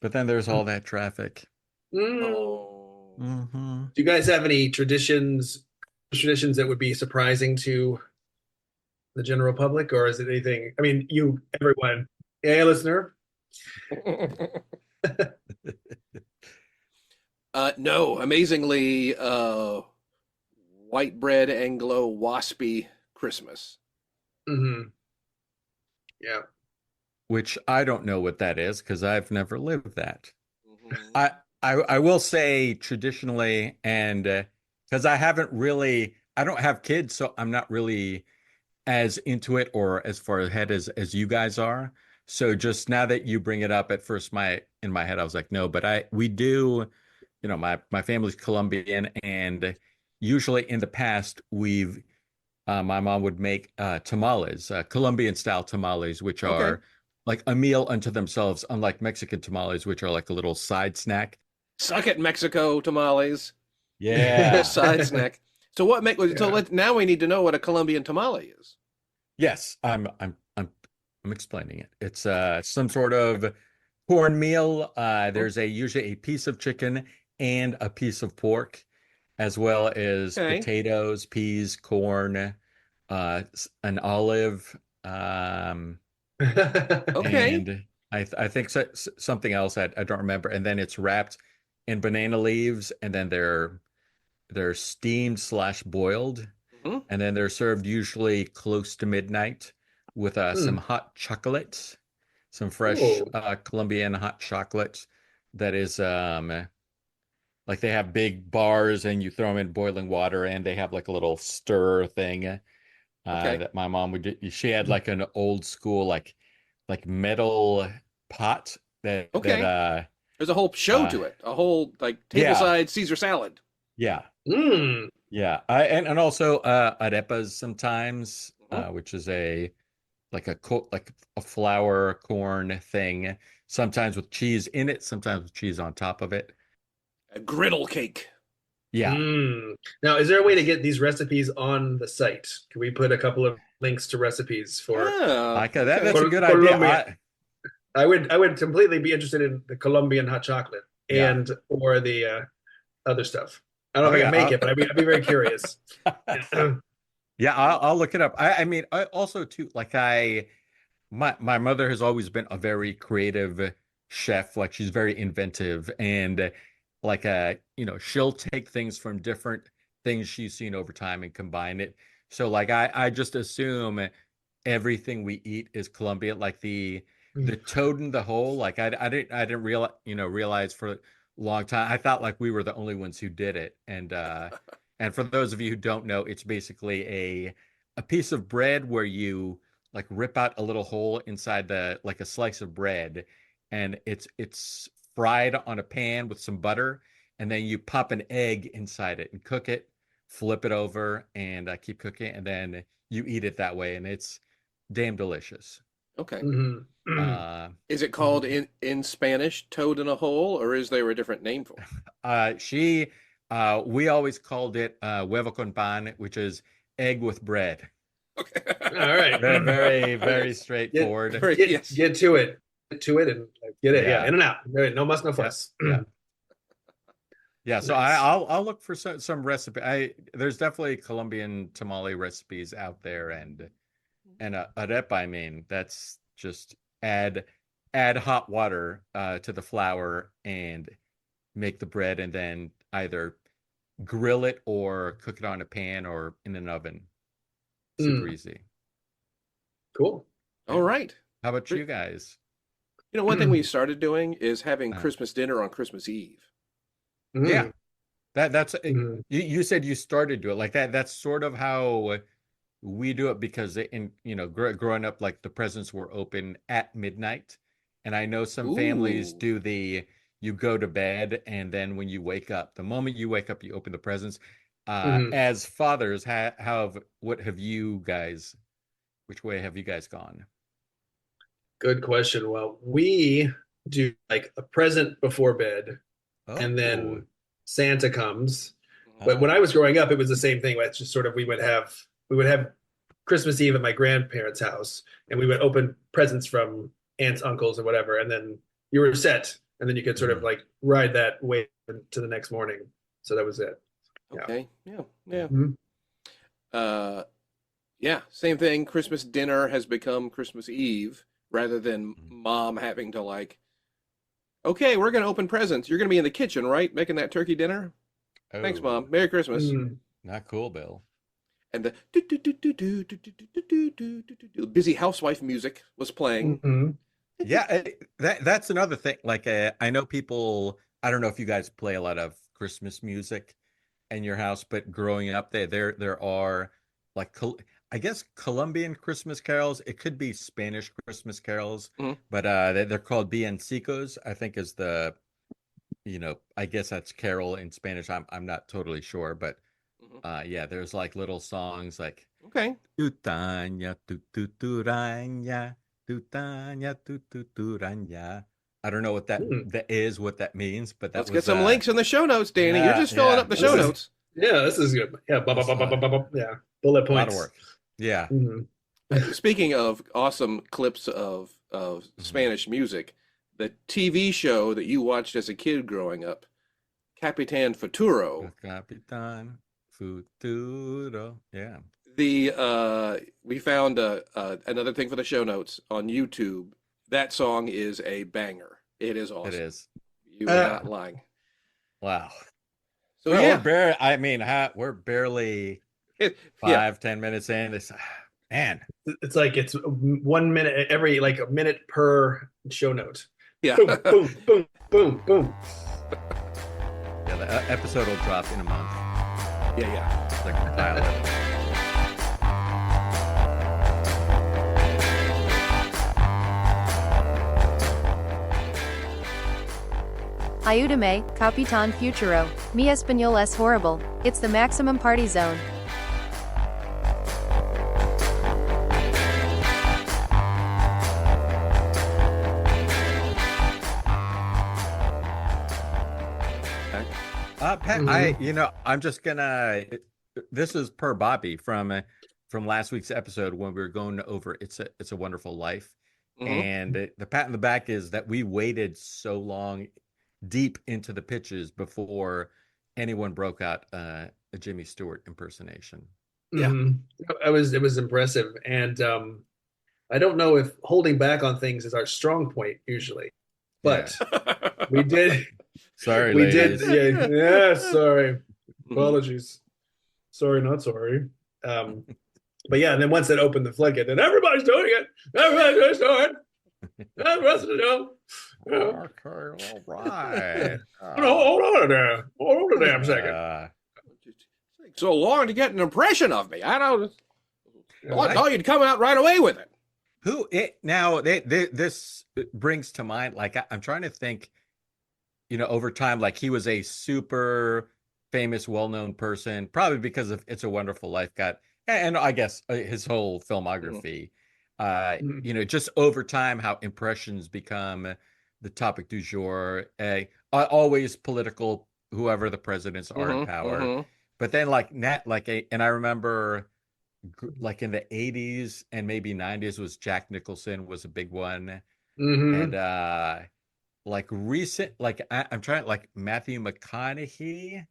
But then there's all that traffic. Mm. Oh. Hmm. Do you guys have any traditions that would be surprising to the general public, or is it anything? I mean, everyone, hey, listener. No, amazingly, white bread Anglo waspy Christmas. Hmm. Yeah. Which I don't know what that is because I've never lived that. Hmm. I will say traditionally, and because I haven't really, I don't have kids, so I'm not really as into it or as far ahead as you guys are. So just now that you bring it up, at first my in my head I was like, no, but I we do, my family's Colombian, and usually in the past we've my mom would make tamales, Colombian style tamales, which Okay. are like a meal unto themselves, unlike Mexican tamales, which are like a little side snack. Suck it, Mexico tamales. Yeah. Side snack. So what make so Yeah. now we need to know what a Colombian tamale is. Yes, I'm explaining it. It's some sort of cornmeal. There's a usually a piece of chicken and a piece of pork, as well as Okay. potatoes, peas, corn, an olive, Okay. and I think something else I don't remember. And then it's wrapped in banana leaves, and then they're steamed slash boiled, Hmm. and then they're served usually close to midnight with some Hmm. hot chocolate, some fresh Oh. Colombian hot chocolate that is like they have big bars and you throw them in boiling water and they have like a little stir thing Okay. that my mom would do. She had like an old school like metal pot that Okay. There's a whole show uh to it. A whole like yeah, tableside Caesar salad. yeah. Mm. Yeah, and also arepas sometimes, Hmm. which is a like a flour corn thing, sometimes with cheese in it, sometimes with cheese on top of it. A griddle cake. Yeah, Mm. Now, is there a way to get these recipes on the site? Can we put a couple of links to recipes for Ah, that's okay. a good idea. Colombia? I would completely be interested in the Colombian hot chocolate Yeah, and or the other stuff. I don't oh know if I yeah, can make it, but I'd be very curious. yeah. I'll look it up. I mean, I also too like I my mother has always been a very creative chef. Like she's very inventive and like she'll take things from different things she's seen over time and combine it. So like I just assume everything we eat is Colombian. Like the toad in the hole. Like I didn't realize for a long time. I thought like we were the only ones who did it. And for those of you who don't know, it's basically a piece of bread where you like rip out a little hole inside the like a slice of bread, and it's fried on a pan with some butter, and then you pop an egg inside it and cook it, flip it over, and keep cooking, and then you eat it that way, and it's damn delicious. Okay. Mhm. Uh, Is it called in Spanish toad in a hole, or is there a different name for it? she we always called it huevo con pan, which is egg with bread. Okay. All right. Very, very, very Nice. Get straightforward. Very, get yes. get to it. Get to it and get it. Yeah, Yeah, in and out. No muss, no yeah, fuss. yeah. Yeah, so Nice. I'll look for some recipe. There's definitely Colombian tamale recipes out there, and arepa. I mean, that's just add hot water to the flour and make the bread, and then either grill it or cook it on a pan or in an oven. Super Mm, easy. cool. All Yeah. right. How about you guys? One thing we started doing is having Uh, Christmas dinner on Christmas Eve. yeah, Mm, that's mm, you said you started to do it like that. That's sort of how we do it because growing up, like the presents were open at midnight, and I know some families Ooh. do the you go to bed and then when you wake up, the moment you wake up, you open the presents. mm. As fathers, what have you guys? Which way have you guys gone? Good question. Well, we do like a present before bed, and Oh, then Santa comes. Mhm. But when I oh, was growing up, it was the same thing. It's just sort of we would have Christmas Eve at my grandparents' house, and we would open presents from aunts, uncles, or whatever, and then you were set. and then you could sort of like ride that wave to the next morning. So that was it. Yeah. Okay. Yeah. Yeah. Mhm. Yeah. Same thing. Christmas dinner has become Christmas Eve rather than mom having to like, okay, we're going to open presents. You're going to be in the kitchen, right? Making that turkey dinner. Thanks, Oh, Mom. Merry Christmas. Mhm. not cool, Bill. And the busy housewife music was playing. Mhm. Yeah, that's another thing. Like, I know people. I don't know if you guys play a lot of Christmas music in your house, but growing up, there are like I guess Colombian Christmas carols. It could be Spanish Christmas carols, Mhm. but they're called villancicos. I think is the I guess that's carol in Spanish. I'm not totally sure, but Mhm. yeah, there's like little songs like Okay. Tutanya, tuturaña, tutanya, tuturanya. I don't know what Mhm. that is, what that means, but that Let's get was some links in the show notes, Danny. You're yeah, just filling up the show This is notes. yeah, this is good. Yeah, that's yeah. Bullet a lot of points. work. Yeah. Mhm. Speaking of awesome clips of Mhm. Spanish music, the TV show that you watched as a kid growing up, Capitan Futuro, Capitan Futuro. Yeah, the we found another thing for the show notes on YouTube. That song is a banger. It is it awesome. is. You are not lying. Wow. So Well, yeah, I mean, we're barely yeah. 5-10 minutes in. It's man. It's like it's 1 minute every like a minute per show note. Yeah. Boom, boom, boom, boom, boom. Yeah, the episode will drop in a month. Yeah. It's like a pilot. Ayúdame, Capitan Futuro. Mi español es horrible. It's the maximum party zone. Pat, I'm just gonna. This is per Bobby from last week's episode when we were going over It's a Wonderful Life, Hmm. and the pat in the back is that we waited so long, deep into the pitches before anyone broke out a Jimmy Stewart impersonation. Yeah. Mhm. It was impressive, and I don't know if holding back on things is our strong point usually, Yeah. but we did Sorry, we did ladies. yeah sorry Mhm. apologies sorry not sorry but yeah, and then once it opened the floodgate, then everybody's doing it, everybody's doing it, everybody's doing it. Okay, all right. Hold on there, hold on a damn second. Takes so long to get an impression of me. I don't. Well, I I- thought you'd come out right away with it. Who it now? This brings to mind. Like I'm trying to think. Over time, like he was a super famous, well-known person, probably because of It's a Wonderful Life. And I guess his whole filmography. Just over time, how impressions become the topic du jour. Always political, whoever the presidents are in power. But then, and I remember, like in the '80s and maybe '90s, was Jack Nicholson was a big one, Mhm. and like recent, like I'm trying, like Matthew McConaughey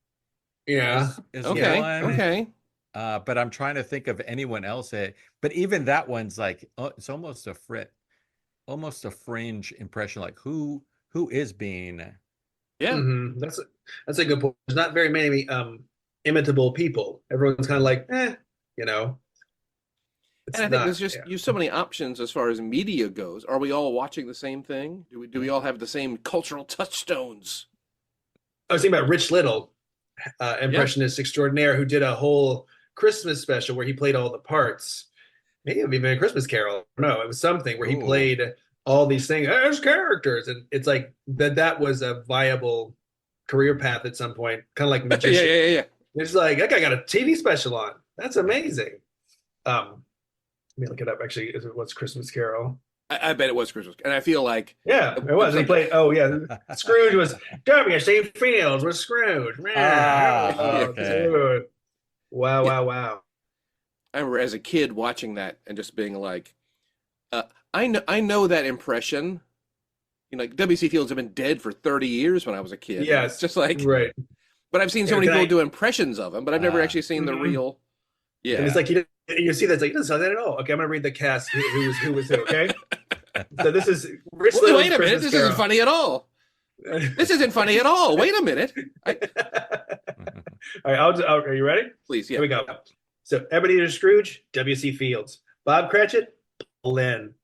Yeah. is Okay. one. Okay. But I'm trying to think of anyone else. But even that one's like it's almost a fringe impression. Like who is being Yeah. Mhm. That's a good point. There's not very many imitable people. Everyone's kind of like, you know, it's And I think not. there's just Yeah. you so many options as far as media goes. Are we all watching the same thing? Do we all have the same cultural touchstones? I was thinking about Rich Little, impressionist extraordinaire, who did a whole Christmas special where he played all the parts. Maybe it was even a Christmas Carol. No, it was something where he Ooh. played all these things as characters, and it's like that was a viable career path at some point, kind of like Yeah. magician. Yeah. It's like that guy got a TV special on. That's amazing. Let me look it up. Actually, is it what's Christmas Carol? I bet it was Christmas, and I feel like Yeah, it was. He played. Oh yeah, Scrooge was W.C. Fields was Scrooge. Man, okay. dude. Wow, Yeah. wow. I remember as a kid watching that and just being like, I know that impression, You know, like W.C. Fields have been dead for 30 years when I was a kid. Yes, It's just like, right. but I've seen so Yeah, many can people I? do impressions of him, but I've never actually seen the Mhm. real. And it's Yeah. like you see that it's like, he doesn't sound that at all. Okay, I'm gonna read the cast. Who was who? Okay, so this is Rich Wait Little's a minute, Christmas this Carol. isn't funny at all. This isn't funny at all. Wait a minute. All right, are you ready? Please, yeah. Here we go. So Ebenezer Scrooge, W.C. Fields, Bob Cratchit, Paul Lynde,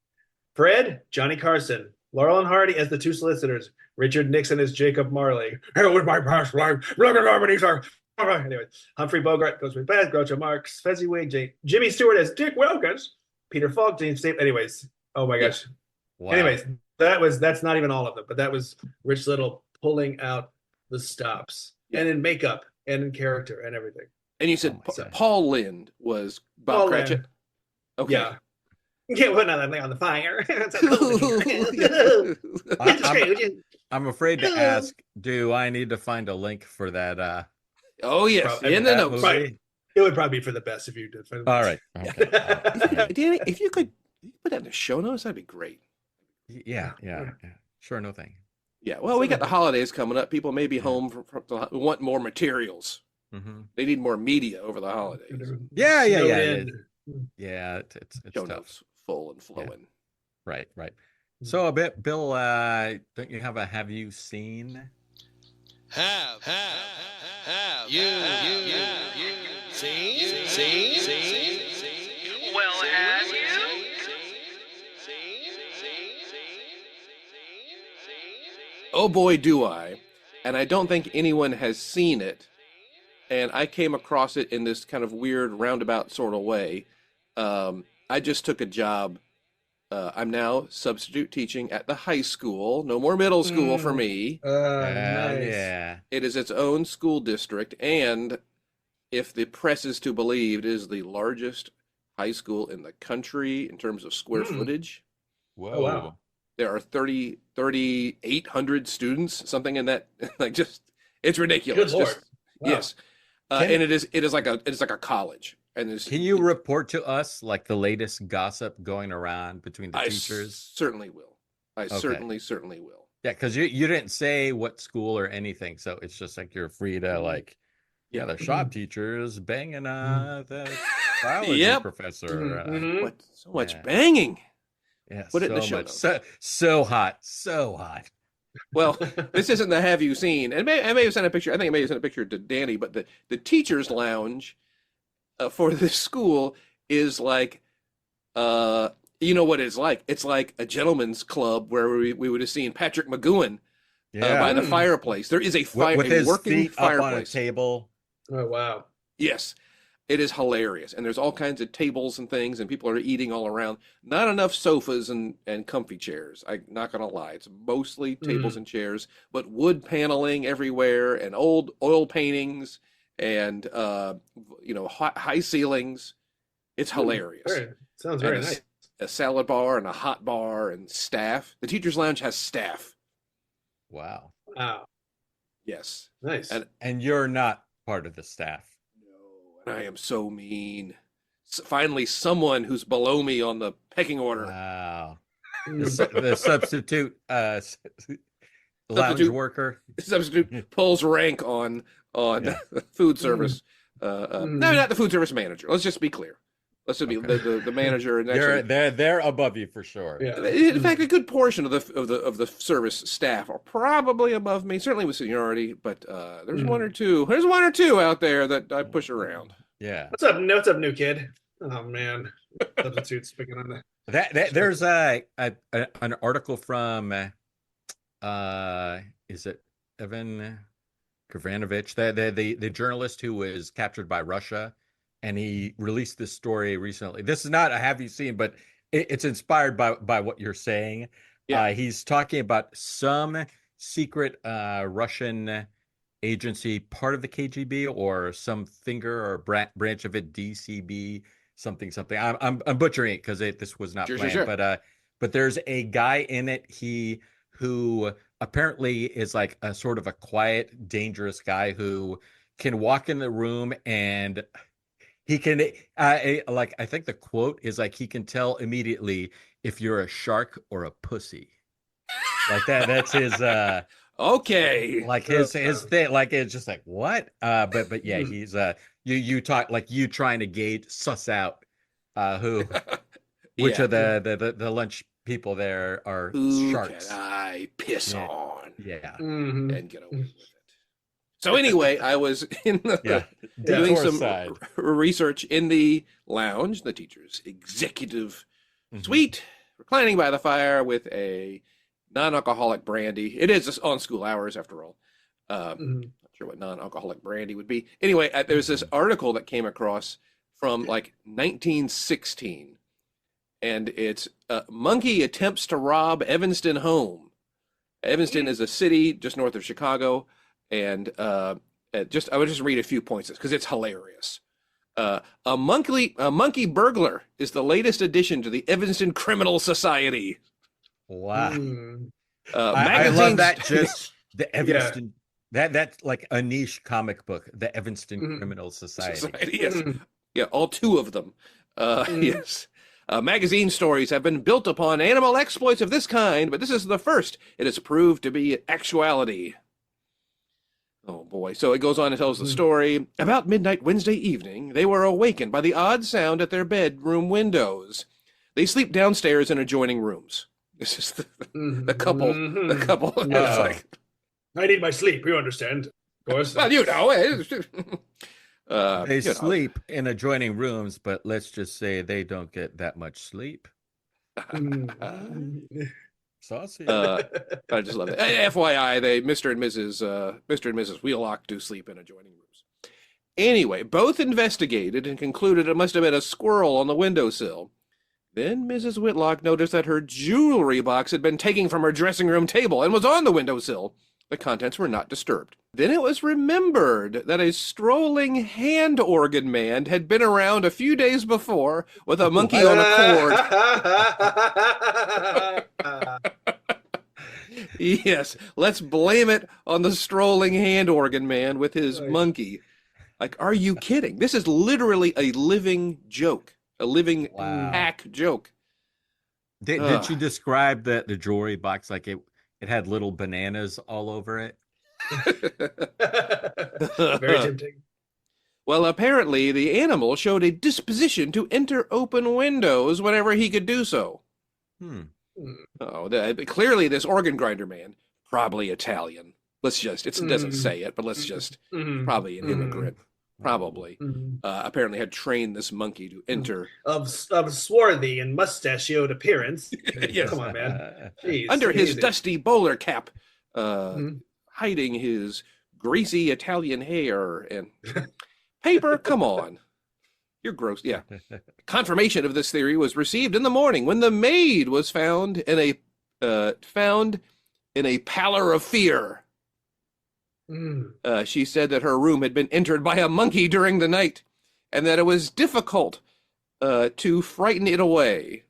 Fred, Johnny Carson, Laurel and Hardy as the two solicitors, Richard Nixon as Jacob Marley. Hell with my past life. Look at Ebenezer. Anyway, Humphrey Bogart goes with Bad, Groucho Marx, Fezziwig, Jimmy Stewart as Dick Wilkins, Peter Falk, James Staples. Anyways, oh my gosh. Wow. Anyways, that's not even all of them, but that was Rich Little pulling out the stops and in makeup and in character and everything. And you said Oh my God. Paul Lynde was Bob Paul Cratchit? Lynde. Okay. Yeah. You can't put another thing on the fire. I'm afraid to ask, do I need to find a link for that? Oh, yes. Probably. In the that notes. movie? Right. It would probably be for the best if you did. All right. Okay. All right. Danny, if you could put that in the show notes, that'd be great. Yeah. Sure, no thing. Yeah. Well, we got the holidays coming up. People may be home want more materials. Mm-hmm. They need more media over the holidays. Yeah. Snowed in. Yeah, it's Show tough. notes full and flowing. Right. So a bit, Bill, don't you have you seen? Have you seen? Well, have you? Oh boy, do I. And I don't think anyone has seen it. And I came across it in this kind of weird roundabout sort of way. I just took a job. I'm now substitute teaching at the high school. No more middle school for me. Nice. Yeah. It is its own school district. And if the press is to believe, it is the largest high school in the country in terms of square footage. Whoa. Oh, wow. There are 3,800 students, something in that. Like, just, it's ridiculous. Good Lord. Just, Wow. yes. And it is like a college. And Can you report to us like the latest gossip going around between the I teachers? certainly will. I Okay. certainly will. Yeah, because you didn't say what school or anything, so it's just like you're free to like, yeah, the shop teachers banging the biology Yep. professor. Mhm. What so much Yeah. banging? Yeah, Put it in the so show much, notes. so hot, so hot. Well, this isn't the have you seen? And I may have sent a picture. I think I may have sent a picture to Danny, but the teachers' lounge for this school is like, you know what it's like? It's like a gentleman's club where we would have seen Patrick McGowan Yeah, by the fireplace. There is a with his working feet up on a fireplace. table. Oh, wow. Yes, it is hilarious. And there's all kinds of tables and things, and people are eating all around. Not enough sofas and comfy chairs. I'm not going to lie. It's mostly tables and chairs, but wood paneling everywhere and old oil paintings and, high ceilings. It's hilarious. Sounds And very nice. a salad bar and a hot bar and staff. The teacher's lounge has staff. Wow. Wow. Yes. Nice. And you're not part of the staff. And I am so mean. Finally, someone who's below me on the pecking order. Wow. The substitute lounge Substitute. worker. Substitute pulls rank on food service. No, not the food service manager. Let's just be clear. Let's just be the manager. And actually, They're above you for sure. Yeah. in fact, a good portion of the service staff are probably above me, certainly with seniority. But there's one or two. There's one or two out there that I push around. Yeah. What's up? What's up, new kid? Oh man, substitutes picking on that. There's an article from is it Evan Kavanovich, the journalist who was captured by Russia, and he released this story recently. This is not a have you seen, but it's inspired by what you're saying. Yeah. He's talking about some secret Russian agency, part of the KGB or some finger or branch of it, DCB, something. I'm butchering it because this was not planned, Sure. but there's a guy in it who apparently is like a sort of a quiet, dangerous guy who can walk in the room and he can like, I think the quote is like, he can tell immediately if you're a shark or a pussy. Like that's his Okay. like his thing. Like it's just like what? But yeah, he's you talk like you trying to suss out who which Yeah. of the lunch people there are Who can sharks. I piss Yeah. on Yeah. Mhm. and get away with it? So anyway, I was in Yeah. doing Detour some side. research in the lounge, the teacher's executive Mhm. suite, reclining by the fire with a non-alcoholic brandy. It is on school hours, after all. Mhm. Not sure what non-alcoholic brandy would be. Anyway, there's this article that came across from like 1916, and it's monkey attempts to rob Evanston home. Evanston is a city just north of Chicago, and I would just read a few points because it's hilarious. A monkey burglar is the latest addition to the Evanston Criminal Society. Wow. Mm. I love Magazines- that. Just the Yeah. Evanston. That's like a niche comic book. The Evanston Mhm. Criminal Society. Society, yes. Mhm. Yeah, all two of them. Mhm. Yes. Magazine stories have been built upon animal exploits of this kind, but this is the first it has proved to be actuality. Oh boy. So it goes on and tells the story. About midnight Wednesday evening, they were awakened by the odd sound at their bedroom windows. They sleep downstairs in adjoining rooms. This is the couple. The Mhm. couple. It's Yeah. like, I need my sleep. You understand, of course. well, you know. They You know. sleep in adjoining rooms, but let's just say they don't get that much sleep. Mhm. Saucy. I just love it. FYI, Mr. and Mrs. Wheelock do sleep in adjoining rooms. Anyway, both investigated and concluded it must have been a squirrel on the windowsill. Then Mrs. Whitlock noticed that her jewelry box had been taken from her dressing room table and was on the windowsill. The contents were not disturbed. Then it was remembered that a strolling hand organ man had been around a few days before with a monkey on a cord. Yes, let's blame it on the strolling hand organ man with his Right. monkey. Like, are you kidding? This is literally a living joke, a living Wow. hack joke. Did you describe the jewelry box like it had little bananas all over it? Very tempting. Well, apparently the animal showed a disposition to enter open windows whenever he could do so. Hmm. Oh, clearly this organ grinder man, probably Italian. It doesn't say it, but let's just, Mhm. probably an immigrant, probably. Mhm. Apparently had trained this monkey to enter Of swarthy and mustachioed appearance. Yes. Come on, man. Jeez, under his easy. dusty bowler cap, Mhm. hiding his greasy Italian hair and paper. Come on. You're gross. Yeah. Confirmation of this theory was received in the morning when the maid was found in a pallor of fear. Mm. She said that her room had been entered by a monkey during the night and that it was difficult to frighten it away.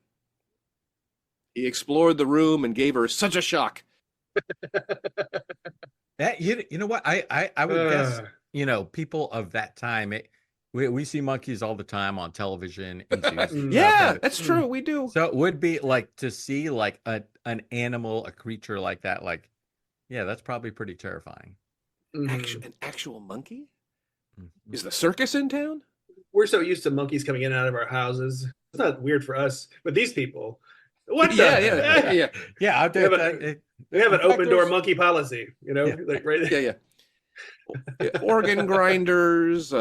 He explored the room and gave her such a shock. That you know what I would guess Uh. people of that time we see monkeys all the time on television and zoos and stuff, Yeah, and that's true. We do. so it would be like to see like an animal, a creature like that, like yeah, that's probably pretty terrifying. Mhm. An actual monkey? Mhm. Is the circus in town? We're so used to monkeys coming in and out of our houses. It's not weird for us, but these people, what the? Yeah. Yeah, We have an in fact, open door there's- monkey policy, Yeah. like right there. Yeah. Organ grinders,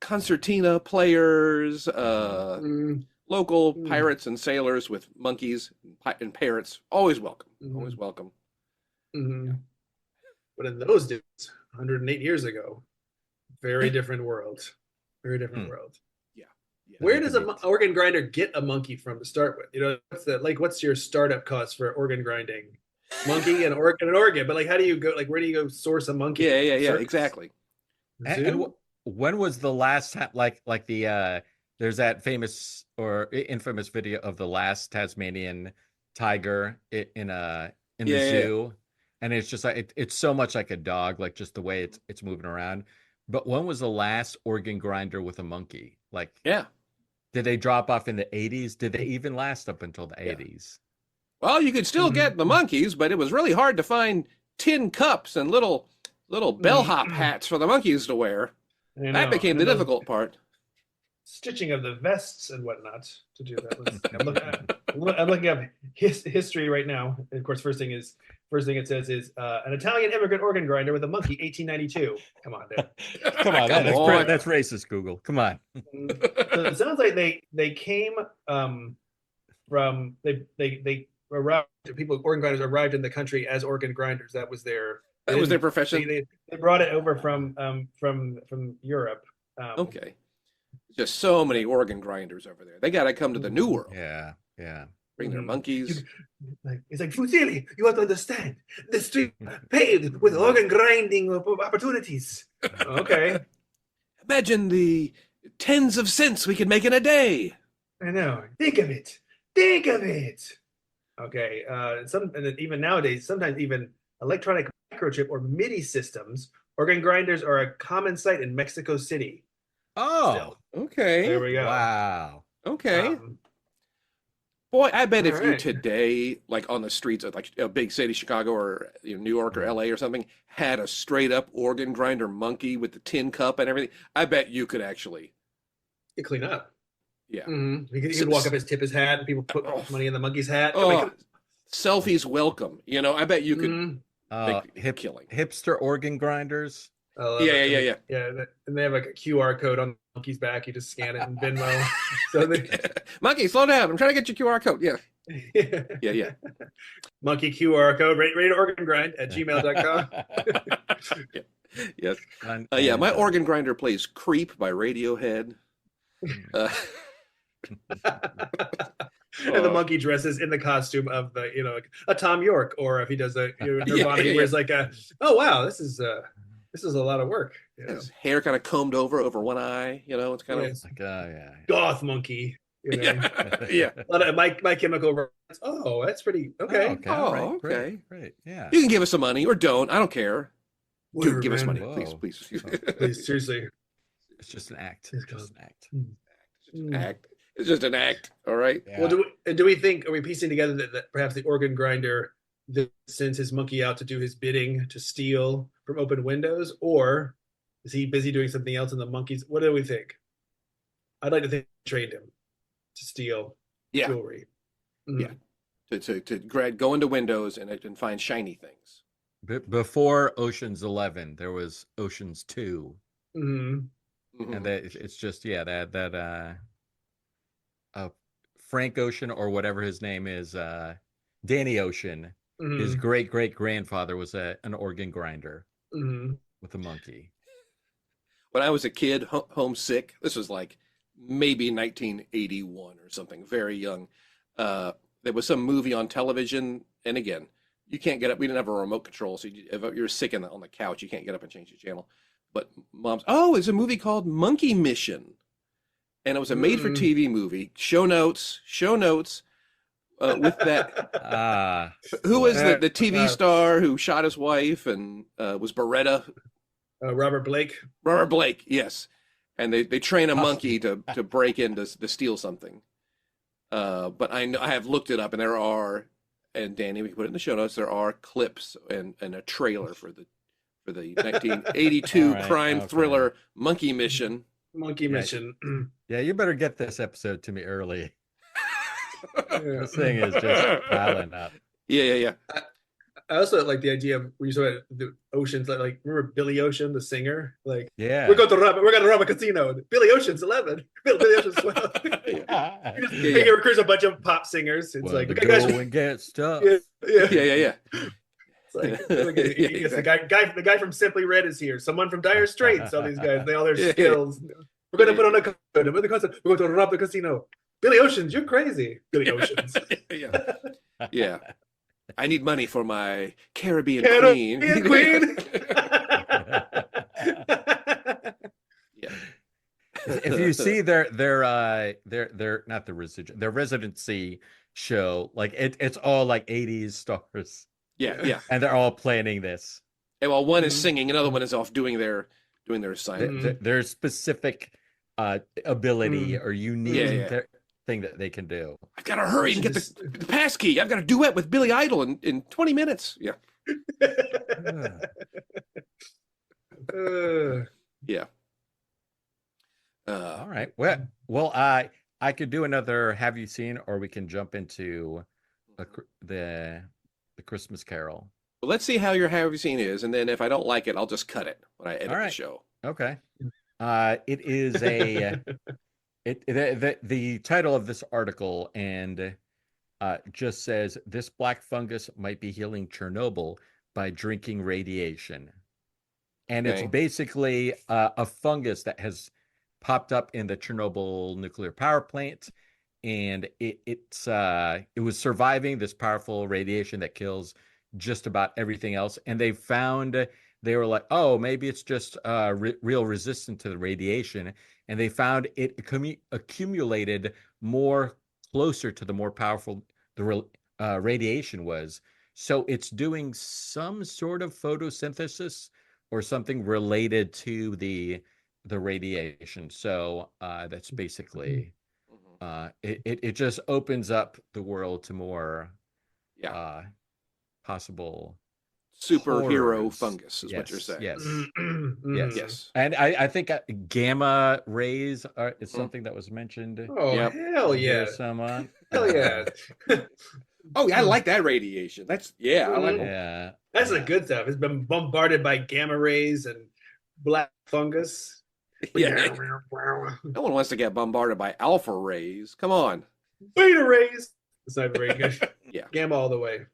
concertina players, Mm, local Mm. pirates and sailors with monkeys and parrots. Always welcome. Mhm. Always welcome. mhm. But in those days, 108 years ago, very different world. Very different Hmm. world. Yeah. Where does an organ grinder get a monkey from to start with? What's your startup cost for organ grinding? Monkey and organ, but like, how do you go? Like, where do you go source a monkey? Yeah. Circus? Exactly. And Zoo? when was the last time like the there's that famous or infamous video of the last Tasmanian tiger in the Yeah. zoo, and it's just like it's so much like a dog, like just the way it's moving around. But when was the last organ grinder with a monkey? Like, Yeah. did they drop off in the 80s? Did they even last up until the 80s? Well, you could still get the monkeys, but it was really hard to find tin cups and little bellhop hats for the monkeys to wear. That became the difficult part. Stitching of the vests and whatnot to do that. I'm looking up history right now. And of course, first thing it says is an Italian immigrant organ grinder with a monkey, 1892. Come on, dude. Come on, that's racist, Google. Come on. So it sounds like they came from they arrived. People organ grinders arrived in the country as organ grinders. That was their profession. They brought it over from Europe. Okay. Just so many organ grinders over there. They got to come to the New World. Yeah. Bring their monkeys. It's like, Fusilli, you have to understand. The street paved with organ grinding opportunities. Okay. Imagine the tens of cents we could make in a day. I know. Think of it. Okay. And even nowadays, sometimes even electronic microchip or MIDI systems, organ grinders are a common sight in Mexico City. Oh, okay. There we go. Wow. Okay. Boy, I bet if you right. today, like on the streets of like a big city, Chicago or New York or LA or something, had a straight up organ grinder monkey with the tin cup and everything, I bet you could actually clean up. Yeah. He could walk up and tip his hat, and people put money in the monkey's hat. Selfies welcome. I bet you could make killing. Hipster organ grinders. Yeah. And they have like a QR code on the monkey's back. You just scan it in Venmo. So Monkey, slow down. I'm trying to get your QR code. Yeah. Yeah. Monkey QR code, ready to organ grind at gmail.com. Yes. My organ grinder plays Creep by Radiohead. And the monkey dresses in the costume of the, like a Tom York, or if he does a Nirvana, he wears like oh wow, this is a lot of work. His hair kind of combed over one eye. It's kind of like goth monkey. Yeah. A lot of My Chemical Romance. Oh, that's pretty okay. Okay. Great. Yeah. You can give us some money or don't. I don't care. Whatever, give us money, Whoa. please. Please, seriously. It's just an act. It's Just an act. It's just an act. All right. Yeah. Well, do we think, are we piecing together that perhaps the organ grinder sends his monkey out to do his bidding to steal from open windows, or is he busy doing something else? And the monkeys, what do we think? I'd like to think he trained him to steal jewelry. Yeah. To go into windows and find shiny things. Before Ocean's 11, there was Ocean's 2. Mm-hmm. And it's just Frank Ocean, or whatever his name is, Danny Ocean. His great grandfather was an organ grinder with a monkey. When I was a kid, homesick, this was like maybe 1981 or something, very young. There was some movie on television, and again, you can't get up. We didn't have a remote control, so if you're sick on the couch, you can't get up and change the channel. But it's a movie called Monkey Mission, and it was a made-for-TV movie. Show notes. With that, who was the TV star who shot his wife and was Beretta? Robert Blake. Robert Blake, yes. And they train a monkey to break in to steal something. But I have looked it up, and there are, and Danny, we can put it in the show notes. There are clips and a trailer for the 1982 crime thriller Monkey Mission. Monkey Mission. Yeah, you better get this episode to me early. This thing is just piling up. Yeah. I also like the idea of when you saw the Oceans, like remember Billy Ocean, the singer? Like, yeah, we're going to rob a casino. Billy Ocean's 11. Billy Ocean's 12. He recruits a bunch of pop singers. It's like, go and get stuff. Yeah. It's like the guy from Simply Red is here. Someone from Dire Straits. All these guys, they all their skills. We're going to put on a concept. We're going to rob the casino. Billy Oceans, you're crazy. Billy Oceans. Yeah. I need money for my Caribbean queen. Yeah. If you see their not the residual, their residency show, like it's all like 80s stars. Yeah. And they're all planning this. And while one is singing, another one is off doing their assignment. Their specific ability or unique. thing that they can do. I've got to hurry and get the pass key. I've got a duet with Billy Idol in 20 minutes. Yeah. Yeah. All right. Well, I could do another Have You Seen, or we can jump into the Christmas Carol. Well, let's see how your Have You Seen is, and then if I don't like it, I'll just cut it when I edit the show. Okay. It is a the title of this article and just says this black fungus might be healing Chernobyl by drinking radiation. And it's basically a fungus that has popped up in the Chernobyl nuclear power plant, and it was surviving this powerful radiation that kills just about everything else. And they were like, oh, maybe it's just real resistant to the radiation, and they found it accumulated more closer to the more powerful the radiation was. So it's doing some sort of photosynthesis or something related to the radiation. So that's basically it just opens up the world to more possible superhero horrors. fungus is what you're saying. Yes. Yes. And I think gamma rays is something that was mentioned. Oh, hell yeah. Someone. Hell yeah. Oh, yeah, I like that radiation. I like That's the good stuff. It's been bombarded by gamma rays and black fungus. Yeah. No one wants to get bombarded by alpha rays. Come on. Beta rays. It's not very good. Yeah. Gamma all the way.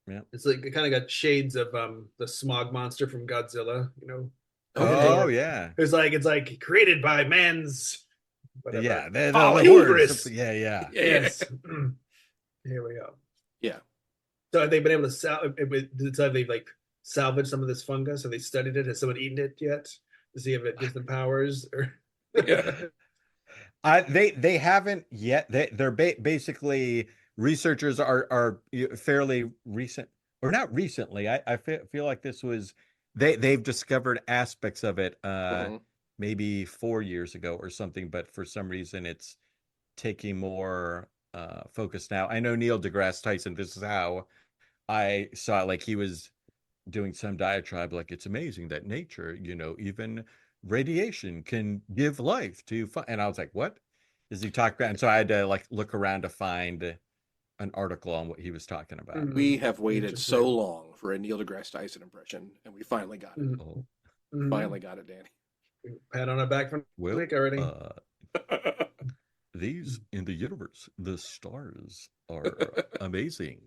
Yeah. It's like it kind of got shades of the smog monster from Godzilla, you know. Oh yeah. It's like created by man's whatever. Yeah, the hubris. Yeah. Yes. Here we go. Yeah. So have they been able to salvage some of this fungus? Have they studied it? Has someone eaten it yet to see if it gives them powers? Or they haven't yet. They're basically researchers are fairly recent, or not recently. I feel like this was they've discovered aspects of it maybe 4 years ago or something, but for some reason it's taking more focus now. I know Neil deGrasse Tyson, this is how I saw it, like he was doing some diatribe like it's amazing that nature, even radiation can give life to and I was like, what is he talking about? And so I had to look around to find an article on what he was talking about. We have waited so long for a Neil deGrasse Tyson impression, and we finally got it. Finally got it, Danny. Pat on the back from week already. These in the universe, the stars are amazing.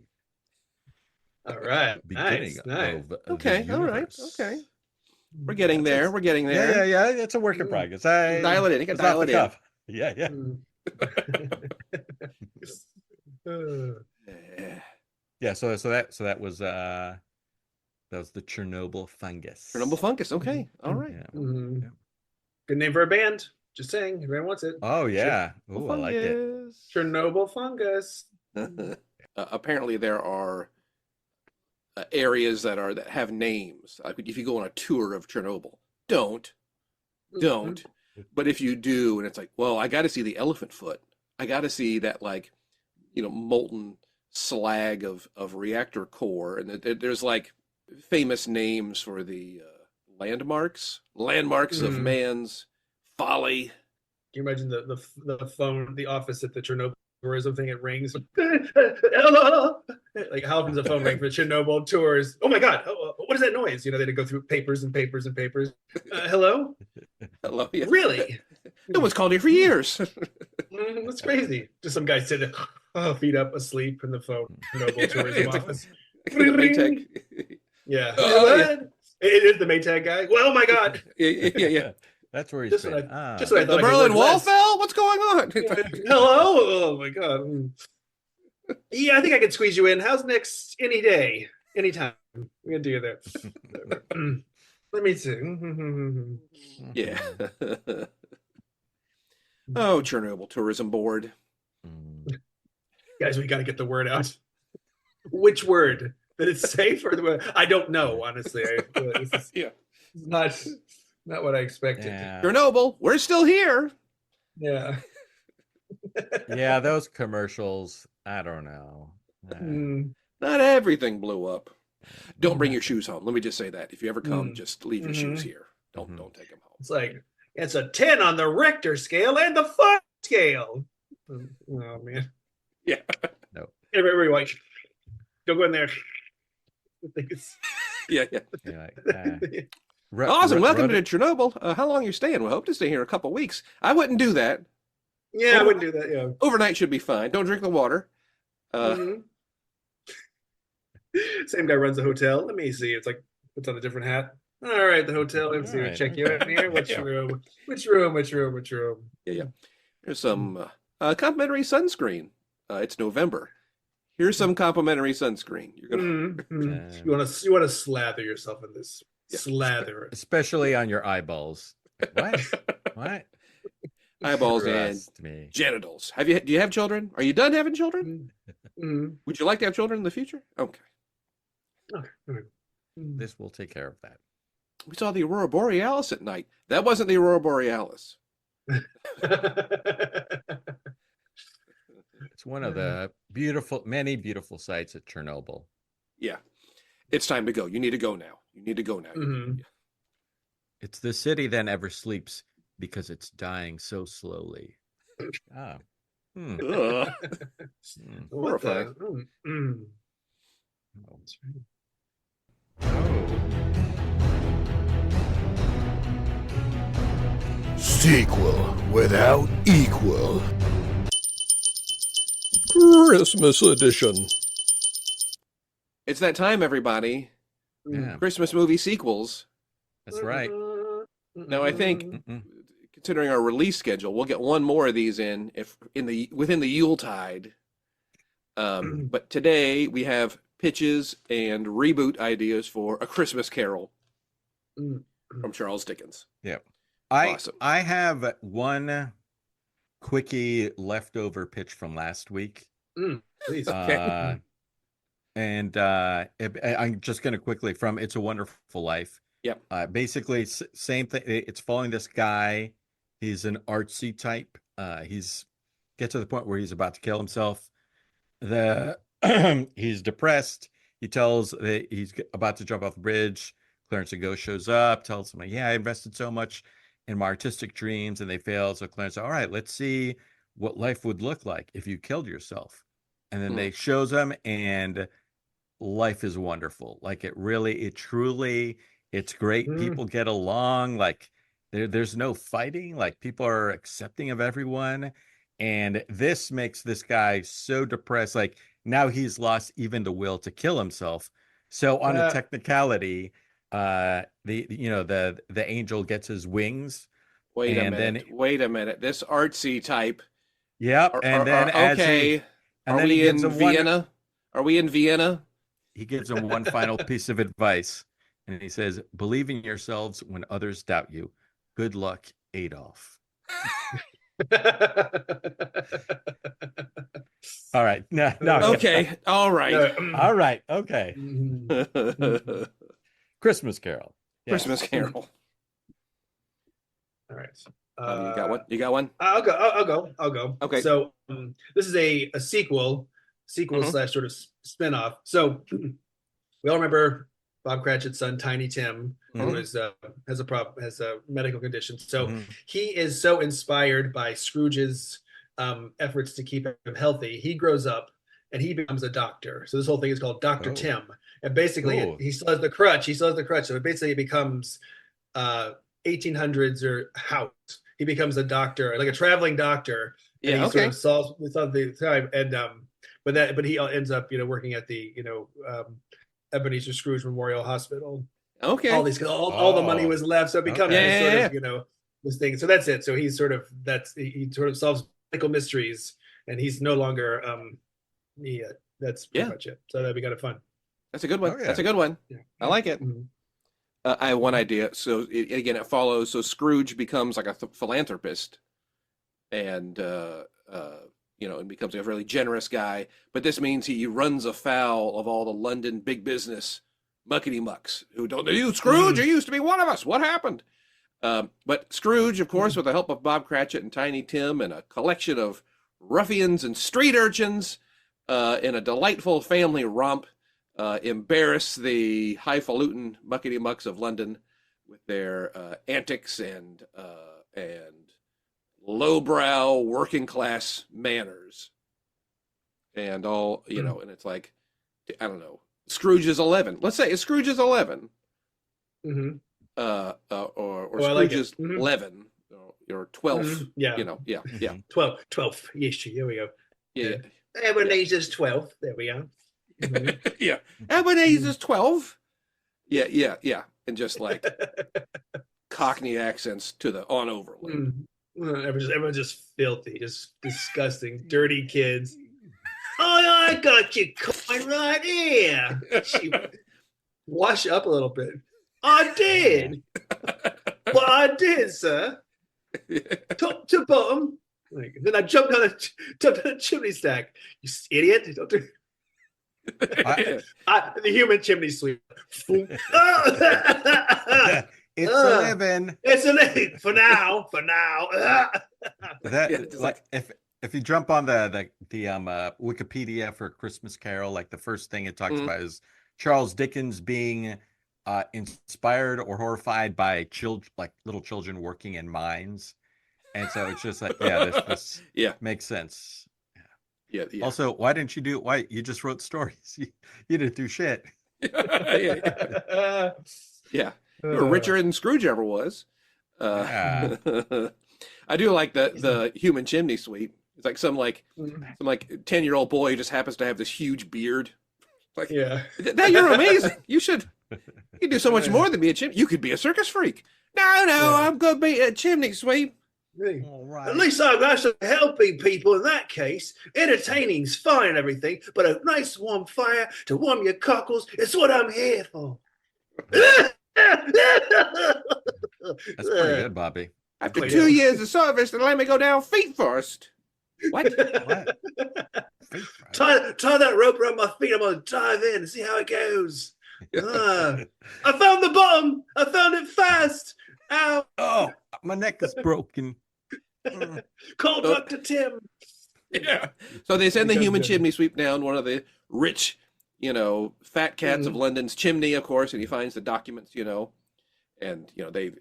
All right. Beginning nice. of okay. the All right. universe. Okay. We're getting there. We're getting there. Yeah. It's a work in progress. Dial it in. You can dial it in. Yeah. Yeah. So that was the Chernobyl fungus. Chernobyl fungus. Okay. All right. Yeah. Yeah. Good name for a band. Just saying, everyone wants it. Oh yeah. Oh, I like it. Chernobyl fungus. Apparently, there are areas that have names. Like if you go on a tour of Chernobyl, don't. But if you do, and it's like, well, I got to see the elephant foot. I got to see that molten slag of reactor core, and there's famous names for the landmarks of man's folly. Can you imagine the phone, the office at the Chernobyl tourism thing? It rings. Hello. How often does the phone ring for Chernobyl tours? Oh my God! What is that noise? They had to go through papers and papers and papers. Hello. Hello. Yeah. Really? No one's called here for years. That's crazy. Just some guy sitting, feet up, asleep in the phone. Chernobyl tourism office. Maytag. Yeah. Yeah. It is the Maytag guy. Well, oh my God. Yeah. That's where he's Just been. what I thought. The Berlin Wall fell? What's going on? Hello? Oh my God. Yeah, I think I could squeeze you in. How's next? Any day, anytime. We're gonna do that. Let me see. Yeah. Oh, Chernobyl Tourism Board. Guys, we got to get the word out. Which word? That it's safe or the word? I don't know, honestly. This is not what I expected. Yeah. Chernobyl, we're still here. Yeah. Yeah, those commercials. I don't know. Mm, Not everything blew up. Don't bring mm, your shoes home. Let me just say that. If you ever come, mm, just leave your shoes mhm. here. Don't take them home. It's like it's a 10 on the Richter scale and the fun scale. Oh man. Yeah. No. Everybody like, don't go in there. I think it's Yeah. Yeah, Awesome. Welcome to Chernobyl. How long are you staying? We hope to stay here a couple weeks. I wouldn't do that. yeah, I wouldn't do that. Yeah. Overnight should be fine. Don't drink the water. Mhm. Same guy runs the hotel. Let me see. It's like puts on a different hat. All right, the hotel. Let me see. All right, Check you out here. Which Yeah. room? Which room? Which room? Which room? Yeah. There's some complimentary sunscreen. It's November. Here's some complimentary sunscreen. You're gonna. You want to slather yourself in this. Yeah. Slather. especially on your eyeballs. What? What? Eyeballs Trust and me. genitals. Do you have children? Are you done having children? Mm. Would you like to have children in the future? Okay. Okay. All right. This will take care of that. We saw the Aurora Borealis at night. That wasn't the Aurora Borealis. It's one of the many beautiful sights at Chernobyl. Yeah. It's time to go. You need to go now. You need to go now. Mhm. Yeah. It's the city that never sleeps because it's dying so slowly. Ah. Hmm. Ugh. Hmm. What the? Horrifying. Oh. That's right. Sequel without equal. Christmas edition. It's that time, everybody. Yeah, Christmas movie sequels. that's right. Now, I think, Mm-mm. considering our release schedule, we'll get one more of these within the Yuletide. But today we have pitches and reboot ideas for A Christmas Carol from Charles Dickens. Yeah. Awesome. I have one quickie leftover pitch from last week. Please. Okay. I'm just going to quickly from It's a Wonderful Life. Yep. Basically, same thing. It's following this guy. He's an artsy type. He's get to the point where he's about to kill himself. He's depressed. He tells that he's about to jump off the bridge. Clarence and Ghost shows up, tells him, "Yeah, I invested so much in my artistic dreams, and they failed." So Clarence said, "All right, let's see what life would look like if you killed yourself." And then they shows him, and life is wonderful. Like it truly, it's great. People get along. Like there's no fighting. Like people are accepting of everyone. And this makes this guy so depressed. Like now he's lost even the will to kill himself. So on a technicality, the angel gets his wings. Wait a and minute. then Wait a minute. This artsy type. Yep. And then as okay. and Are then we he in gives him Vienna? Are we in Vienna? He gives him one final piece of advice, and he says, "Believe in yourselves when others doubt you. Good luck, Adolf." All right. No. Okay. All right. All right. Okay. Christmas Carol. Yes. Christmas Carol. All right. You got one? You got one? I'll go. Okay. So this is a sequel slash sort of spinoff. So we all remember Bob Cratchit's son, Tiny Tim, who is has a medical condition. So he is so inspired by Scrooge's efforts to keep him healthy. He grows up and he becomes a doctor. So this whole thing is called Dr. Tim. And basically he still has the crutch. So it basically becomes 1800s or house. He becomes a doctor, like a traveling doctor. And he sort of solves the time. And but he ends up, working at the, Ebenezer Scrooge Memorial Hospital. Okay. All the money was left. So it becomes this thing. So that's it. So he sort of solves medical mysteries, and he's no longer that's pretty much it. So that'd be kind of fun. That's a good one. Oh, yeah. That's a good one. Yeah. I like it. I have one idea. So it follows. So Scrooge becomes like a philanthropist, and and becomes a really generous guy. But this means he runs afoul of all the London big business muckety mucks who don't know you, Scrooge. You used to be one of us. What happened? But Scrooge, of course, with the help of Bob Cratchit and Tiny Tim and a collection of ruffians and street urchins in a delightful family romp embarrass the highfalutin muckety-mucks of London with their antics and lowbrow working class manners. And all, you know, and it's like, I don't know, Scrooge's 11. Let's say it's Scrooge's 11. Mm-hmm. Or Like Scrooge's 11 or 12. Mm-hmm. Yeah. You know, yeah. 12. Yes, here we go. Yeah. Ebenezer's 12. There we go. Mm-hmm. Yeah. Ebenezer's 12. Yeah. And just like Cockney accents to the on overload. Mm-hmm. Everyone's just filthy, just disgusting, dirty kids. Oh, I got your coin right here. Wash up a little bit. I did. Well, I did, sir. Top to bottom. Then I jumped on the chimney stack. You idiot. Don't do... the human chimney sweep. It's 11. It's 11 for now. That like if you jump on the Wikipedia for Christmas Carol, like the first thing it talks about is Charles Dickens being inspired or horrified by little children working in mines, and so it's just like this makes sense. Yeah. Also, why you just wrote stories? You didn't do shit. Yeah. You're richer than Scrooge ever was. I do like the human chimney sweep. It's like some 10-year-old boy who just happens to have this huge beard. Like, now you're amazing. You can do so much more than be a chimney. You could be a circus freak. No, I'm gonna be a chimney sweep. All right. At least I've got some helping people in that case. Entertaining's fine and everything, but a nice warm fire to warm your cockles is what I'm here for. That's pretty good, Bobby. After 2 years of service, then let me go down feet first. What? Tie that rope around my feet. I'm gonna dive in and see how it goes. I found the bottom. I found it fast. Ow. Oh, my neck is broken. Call Dr. Tim. Yeah. So they send the human chimney sweep down one of the rich, fat cats of London's chimney, of course, and he finds the documents, and they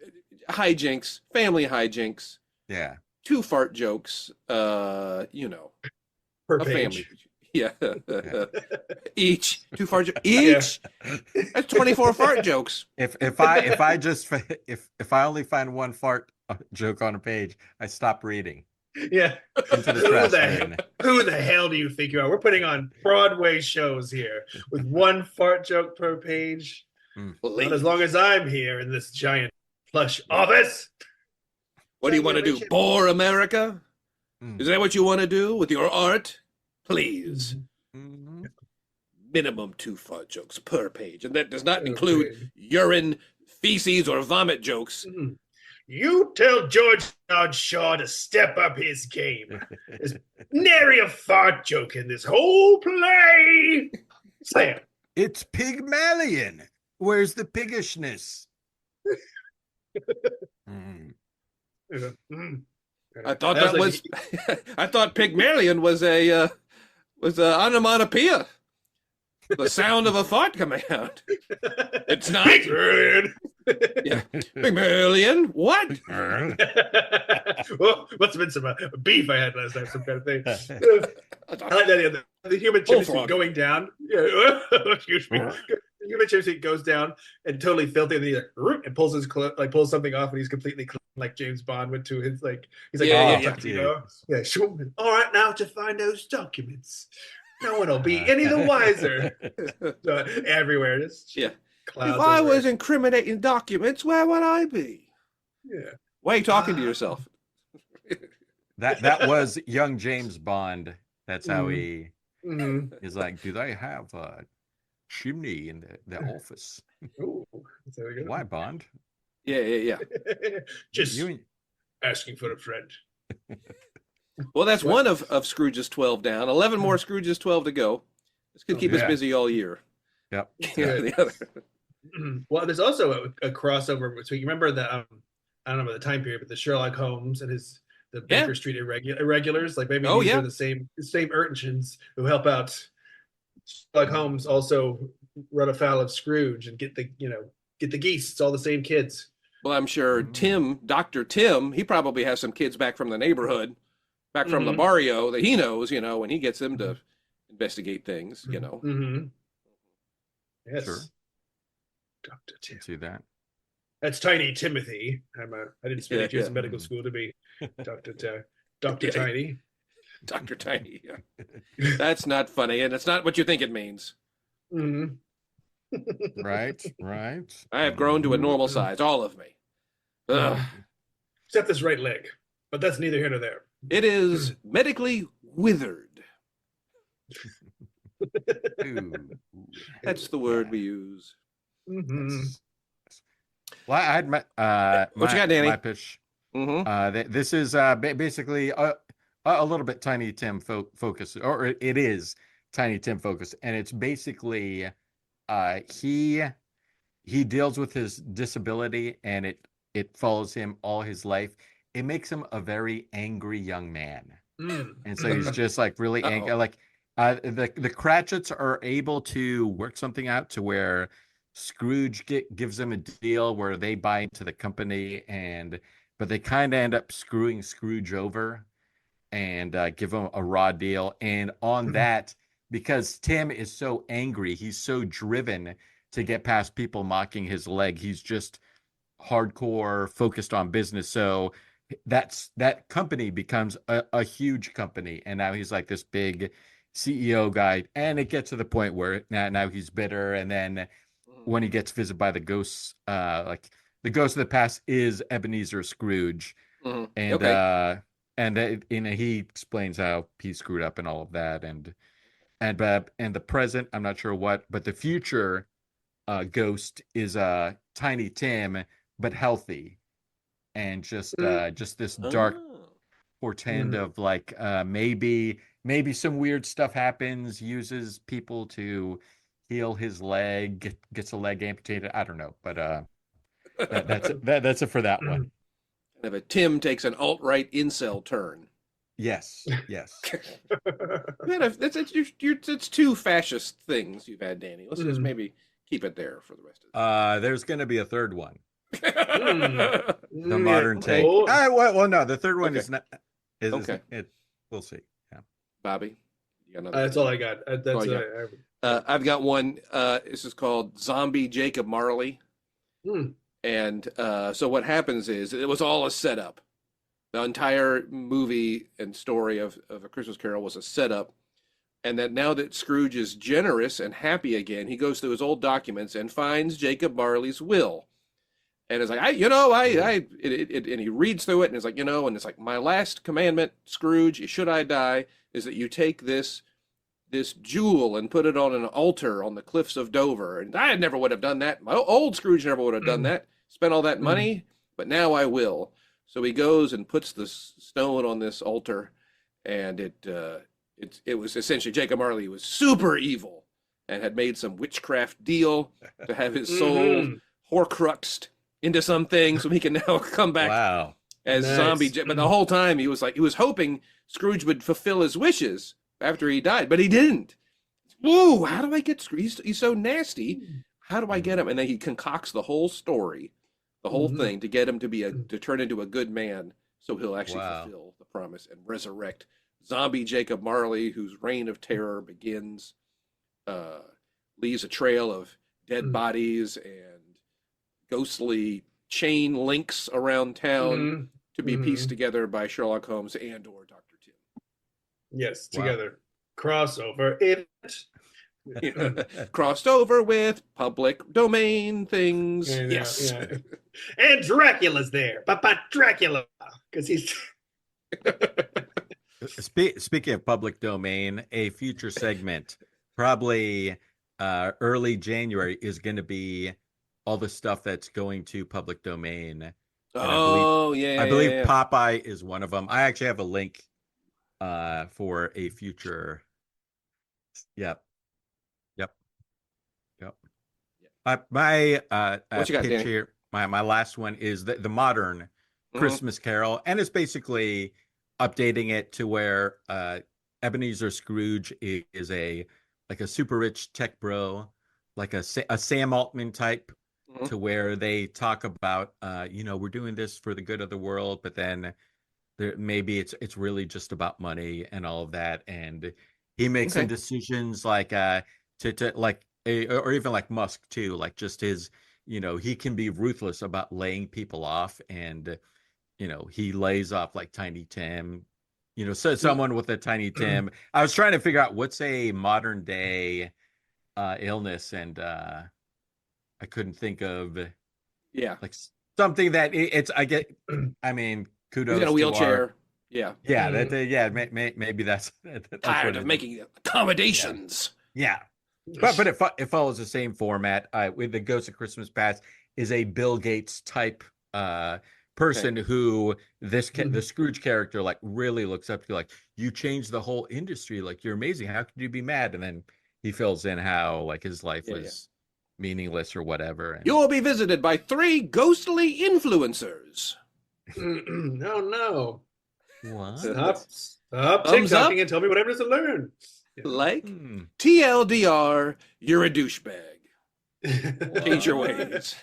family hijinks. Yeah. 2 fart jokes, Per a page. family. Yeah. Each 2 fart jokes. Each. That's 24 fart jokes. If I only find one fart joke on a page, I stop reading. Yeah. Into the trash bin. Who the hell do you think you are? We're putting on Broadway shows here with one fart joke per page. Not as long as I'm here in this giant plush office. What do you want to do? Bore America? Is that what you want to do with your art? Please. Minimum 2 fart jokes per page. And that does not include urine, feces, or vomit jokes. You tell George Shaw to step up his game. There's nary a fart joke in this whole play. Say it. It's Pygmalion. Where's the piggishness? I thought I thought Pygmalion was a onomatopoeia. The sound of a fart coming out. It's not. Pygmalion. Yeah. Pygmalion. What? Well, must have been some beef I had last night, some kind of thing. I like that the human chimney sweep going down. Yeah. Excuse me. The human chimney sweep goes down and totally filthy, and then and pulls his pulls something off, and he's completely clean, like James Bond went to his he's like sure. All right, now to find those documents. No one will be any the wiser. Everywhere, just clouds. If I was incriminating documents, where would I be? Yeah. Why are you talking to yourself? That was young James Bond. That's how he is like, do they have a chimney in the office? Ooh, why, Bond? Yeah. Just asking for a friend. Well, that's one of Scrooge's 12 down. 11 more Scrooge's 12 to go. This could keep us busy all year. Yep. The other. Well, there's also a crossover between. You remember the I don't know the time period, but the Sherlock Holmes and his the Yeah. Baker Street irregulars. Like maybe Oh, these yeah. are the same urchins who help out Sherlock Holmes also run afoul of Scrooge and get the geese. It's all the same kids. Well, I'm sure Dr. Tim, he probably has some kids back from the neighborhood, back from the barrio that he knows, when he gets them to investigate things, Mm-hmm. Yes. Sure. Dr. Tim. See that. That's Tiny Timothy. I didn't spend 8 years in medical school to be Dr. Tiny. Dr. Tiny. Yeah. That's not funny, and it's not what you think it means. Mm-hmm. Right. I have grown to a normal size, all of me. Ugh. Except this right leg, but that's neither here nor there. It is medically withered. Ooh. That's the word we use. Mm-hmm. Well, I had What you got, Danny? my pitch. This is basically a little bit Tiny Tim focused, or it is Tiny Tim focused, and it's basically he deals with his disability, and it follows him all his life. It makes him a very angry young man, and so he's just like really angry. Like the Cratchits are able to work something out to where Scrooge gives them a deal where they buy into the company, but they kind of end up screwing Scrooge over and give him a raw deal. And on that, because Tim is so angry, he's so driven to get past people mocking his leg. He's just hardcore focused on business. So that company becomes a huge company, and now he's like this big CEO guy. And it gets to the point where now he's bitter, and then when he gets visited by the ghosts, like the ghost of the past is Ebenezer Scrooge, and he explains how he screwed up and all of that, and the present, I'm not sure what, but the future ghost is Tiny Tim, but healthy, and just this dark portend of like maybe some weird stuff happens, uses people to heal his leg, gets a leg amputated. I don't know, but that's it for that one. Kind of a Tim takes an alt-right incel turn. Yes. It's two fascist things you've had, Danny. Let's just maybe keep it there for the rest of it. There's going to be a third one. The The modern take. Well, no, the third one is not. We'll see. Yeah. Bobby, you got another? That's all I got. I've got one. This is called Zombie Jacob Marley. And so what happens is it was all a setup. The entire movie and story of A Christmas Carol was a setup. And that now that Scrooge is generous and happy again, he goes through his old documents and finds Jacob Marley's will. And it's like, and he reads through it, and it's like, and it's like, my last commandment, Scrooge, should I die, is that you take this jewel and put it on an altar on the cliffs of Dover. And I never would have done that. My old Scrooge never would have done that. Spent all that money, but now I will. So he goes and puts the stone on this altar, and it was essentially Jacob Marley was super evil and had made some witchcraft deal to have his soul horcruxed into something so he can now come back as zombie. But the whole time he was hoping Scrooge would fulfill his wishes after he died, but he didn't. Whoa, how do I get Scrooge? He's so nasty. How do I get him? And then he concocts the whole story, the whole thing, to get him to turn into a good man, so he'll actually fulfill the promise and resurrect zombie Jacob Marley, whose reign of terror begins, leaves a trail of dead bodies and ghostly chain links around town to be pieced together by Sherlock Holmes and or Dr. Tim. Yes, together. Crossover it. Crossed over with public domain things. Yes. Yeah. And Dracula's there. Dracula. Because he's... Speaking of public domain, a future segment, probably early January, is going to be all the stuff that's going to public domain. And I believe Popeye is one of them. I actually have a link for a future. Yep. My what you got, pitch here, my last one is the modern Christmas Carol, and it's basically updating it to where Ebenezer Scrooge is a super rich tech bro, like a Sam Altman type, to where they talk about we're doing this for the good of the world, but then maybe it's really just about money and all of that, and he makes some decisions like to like or even like Musk too, like just his he can be ruthless about laying people off, and he lays off like Tiny Tim, so someone with a Tiny Tim. I was trying to figure out what's a modern day illness, and I couldn't think of like something that I mean, kudos. He's got a wheelchair. Maybe that's tired of making accommodations. Yeah. But it follows the same format. With the Ghost of Christmas Past is a Bill Gates type person who the Scrooge character like really looks up to, like, you changed the whole industry, like you're amazing. How could you be mad? And then he fills in how like his life was meaningless or whatever. And... You will be visited by 3 ghostly influencers. No. What? Stop Thumbs up? TikToking and tell me whatever to learn. Like TLDR, you're a douchebag. Change your ways.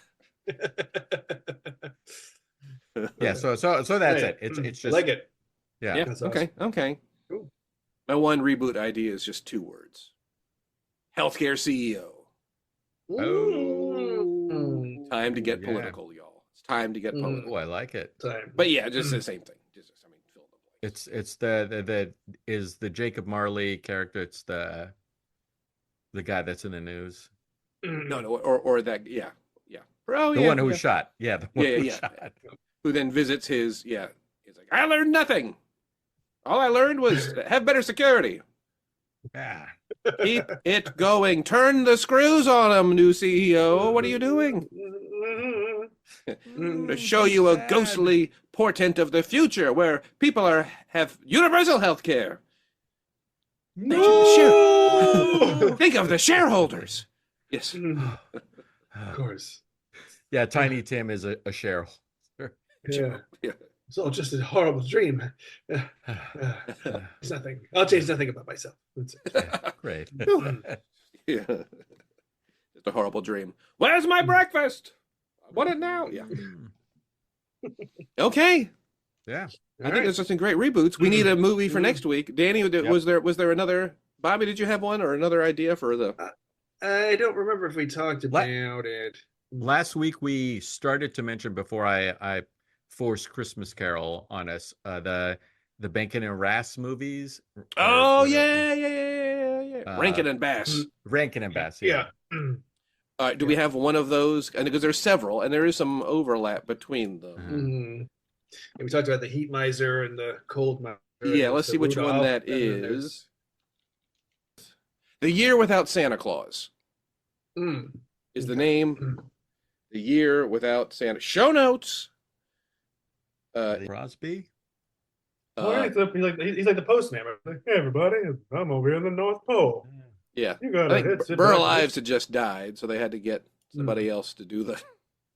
Yeah, so that's it. It's just like it. Yeah. That's Okay. Cool. My one reboot idea is just 2 words. Healthcare CEO. Oh. Time to get political, y'all. It's time to get political. Oh, I like it. But yeah, just the same thing. Fill in the blanks. It's the Jacob Marley character. It's the guy that's in the news. No, or that, yeah. Oh, the one who was shot. Yeah, the one who was shot. Who then visits his, he's like, I learned nothing. All I learned was have better security. Yeah. Keep it going. Turn the screws on him, new CEO. What are you doing? To show you a ghostly portent of the future where people have universal health care. No! Think of the shareholders. Yes. Of course. Yeah, Tiny Tim is a shareholder. Yeah. It's all just a horrible dream. It's nothing. I'll change nothing about myself. Great. Yeah. Just a horrible dream. Where's my breakfast? I want it now. Yeah. Okay. Yeah. I think there's some great reboots. We need a movie for next week. Danny, was there another? Bobby, did you have one or another idea for the? I don't remember if we talked about it. Last week we started to mention, before I forced Christmas Carol on us, the Benkin and Rass movies. Oh yeah. Rankin and Bass. Rankin and Bass. Yeah. All right. Do we have one of those? And because there's several, and there is some overlap between them. And we talked about the Heat Miser and the Cold Miser. Yeah. Let's see which one that is. The Year Without Santa Claus is the name. The Year Without Santa. Show notes. Crosby. He's like the postman. Like, hey, everybody, I'm over here in the North Pole. Yeah. I think Burl Ives had just died, so they had to get somebody else to do the.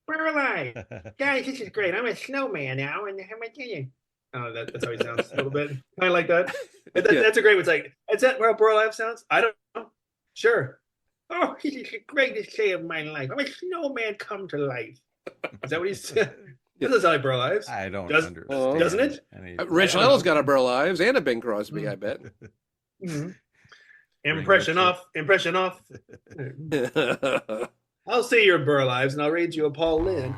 Burl Ives, guys, this is great. I'm a snowman now, and how am I doing? Oh, that's how he sounds a little bit. Kind of like that. That's a great one. It's like, is that how Burl Ives sounds? I don't know. Sure. Oh, this is the greatest day of my life. I'm a snowman come to life. Is that what he said? This is like Burl Ives. I don't understand. Doesn't it? Rich Little's got a Burl Ives and a Bing Crosby, I bet. Impression off. I'll say your Burl Ives and I'll read you a Paul Lynn.